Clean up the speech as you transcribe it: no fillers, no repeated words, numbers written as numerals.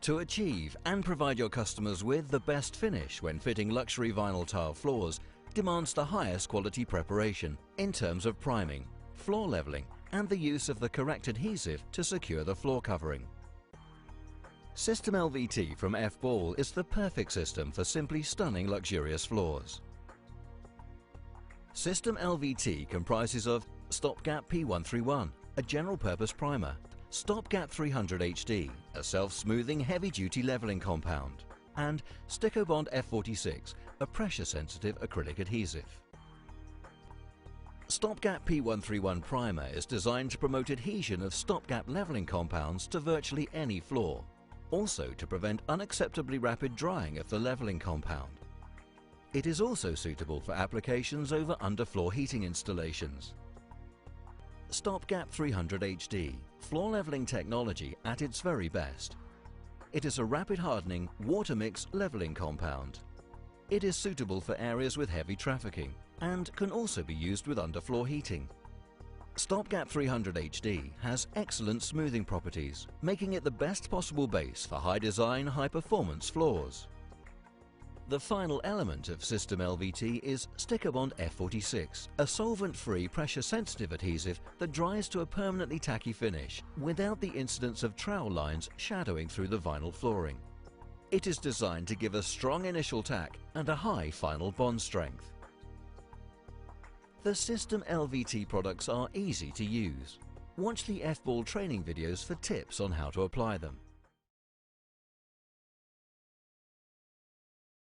To achieve and provide your customers with the best finish when fitting luxury vinyl tile floors demands the highest quality preparation in terms of priming, floor leveling, and the use of the correct adhesive to secure the floor covering. System LVT from F-Ball is the perfect system for simply stunning luxurious floors. System LVT comprises of Stopgap P131, a general-purpose primer, Stopgap 300 HD, a self-smoothing heavy-duty leveling compound, and Styccobond F46, a pressure-sensitive acrylic adhesive. Stopgap P131 primer is designed to promote adhesion of stopgap leveling compounds to virtually any floor, also to prevent unacceptably rapid drying of the leveling compound. It is also suitable for applications over underfloor heating installations. Stopgap 300 HD, floor leveling technology at its very best. It is a rapid hardening water mix leveling compound. It is suitable for areas with heavy trafficking and can also be used with underfloor heating. Stopgap 300 HD has excellent smoothing properties, making it the best possible base for high design, high performance floors. The final element of System LVT is Styccobond F46, a solvent-free pressure-sensitive adhesive that dries to a permanently tacky finish without the incidence of trowel lines shadowing through the vinyl flooring. It is designed to give a strong initial tack and a high final bond strength. The System LVT products are easy to use. Watch the F-Ball training videos for tips on how to apply them.